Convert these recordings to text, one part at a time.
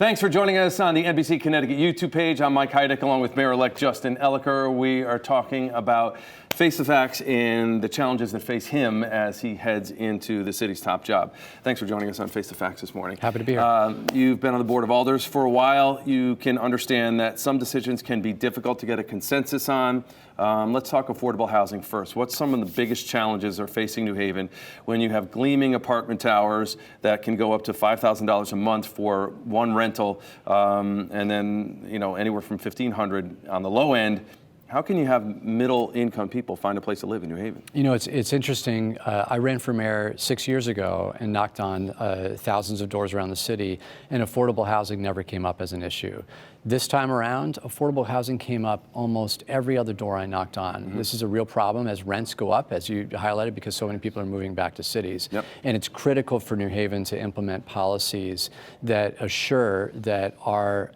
Thanks for joining us on the NBC Connecticut YouTube page. I'm Mike Heidick, along with Mayor-elect Justin Elicker. We are talking about Face the Facts and the challenges that face him as he heads into the city's top job. Thanks for joining us on Face the Facts this morning. Happy to be here. You've been on the Board of Alders for a while. You can understand that some decisions can be difficult to get a consensus on. Let's talk affordable housing first. What's some of the biggest challenges that are facing New Haven when you have gleaming apartment towers that can go up to $5,000 a month for one rental, and then anywhere from $1,500 on the low end? How can you have middle-income people find a place to live in New Haven? You know, it's interesting. I ran for mayor 6 years ago and knocked on thousands of doors around the city, and affordable housing never came up as an issue. This time around, affordable housing came up almost every other door I knocked on. Mm-hmm. This is a real problem as rents go up, as you highlighted, because so many people are moving back to cities. Yep. And it's critical for New Haven to implement policies that assure that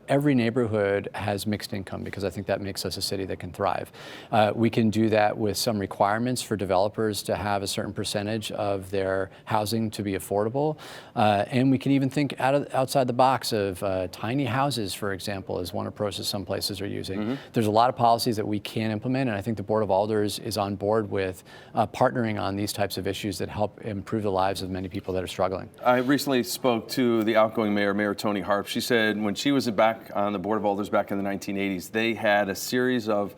every neighborhood has mixed income, because I think that makes us a city that can thrive. We can do that with some requirements for developers to have a certain percentage of their housing to be affordable. And we can even think outside the box of tiny houses, for example, is one approach that some places are using. Mm-hmm. There's a lot of policies that we can implement, and I think the Board of Alders is on board with partnering on these types of issues that help improve the lives of many people that are struggling. I recently spoke to the outgoing mayor, Mayor Toni Harp. She said when she was back on the Board of Alders back in the 1980s, they had a series of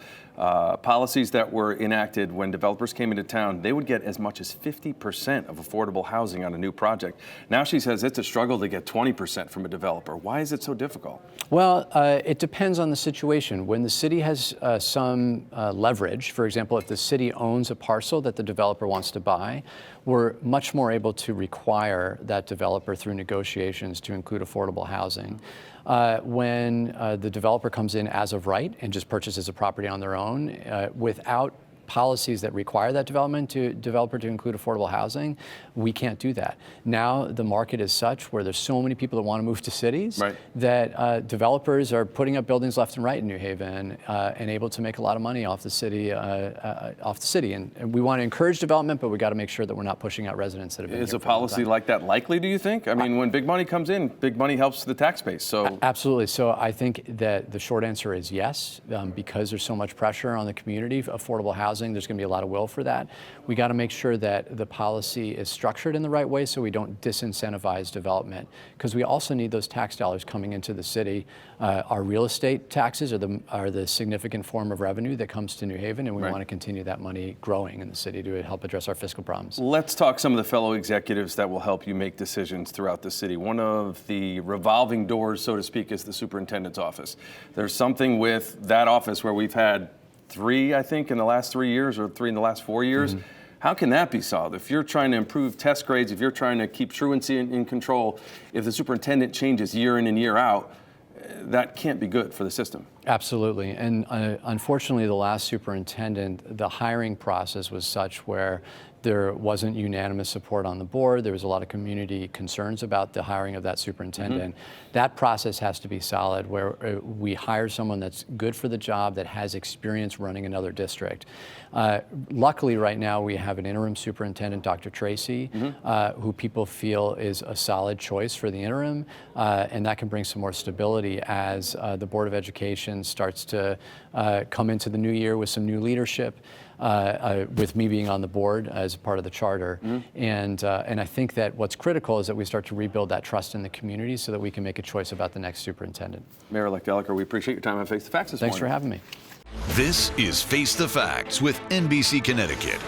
policies that were enacted when developers came into town. They would get as much as 50% of affordable housing on a new project. Now she says it's a struggle to get 20% from a developer. Why is it so difficult? Well, it depends on the situation. When the city has some leverage, for example, if the city owns a parcel that the developer wants to buy, we're much more able to require that developer through negotiations to include affordable housing. When the developer comes in as of right and just purchases a property on their own without policies that require that developer to include affordable housing, we can't do that. Now the market is such where there's so many people that want to move to cities, right, that developers are putting up buildings left and right in New Haven and able to make a lot of money off the city. And we want to encourage development, but we got to make sure that we're not pushing out residents that have been here. Is a policy like that likely, do you think? I mean, when big money comes in, big money helps the tax base. So absolutely. So I think that the short answer is yes, because there's so much pressure on the community. Affordable housing, there's going to be a lot of will for that. We got to make sure that the policy is structured in the right way so we don't disincentivize development, because we also need those tax dollars coming into the city. Our real estate taxes are the significant form of revenue that comes to New Haven, and we want to continue that money growing in the city to help address our fiscal problems. Let's talk some of the fellow executives that will help you make decisions throughout the city. One of the revolving doors, so to speak, is the superintendent's office. There's something with that office where we've had 3, I think, in the last 3 years, or 3 in the last 4 years. Mm-hmm. How can that be solved? If you're trying to improve test grades, if you're trying to keep truancy in control, if the superintendent changes year in and year out, that can't be good for the system. Absolutely. And unfortunately, the last superintendent, the hiring process was such where there wasn't unanimous support on the board. There was a lot of community concerns about the hiring of that superintendent. Mm-hmm. That process has to be solid, where we hire someone that's good for the job, that has experience running another district. Luckily, right now, we have an interim superintendent, Dr. Tracy, mm-hmm. Mm-hmm. Who people feel is a solid choice for the interim, and that can bring some more stability as the Board of Education starts to come into the new year with some new leadership. With me being on the board as part of the charter. Mm-hmm. And I think that what's critical is that we start to rebuild that trust in the community so that we can make a choice about the next superintendent. Mayor-elect Elicker, we appreciate your time on Face the Facts this morning. Thanks for having me. This is Face the Facts with NBC Connecticut.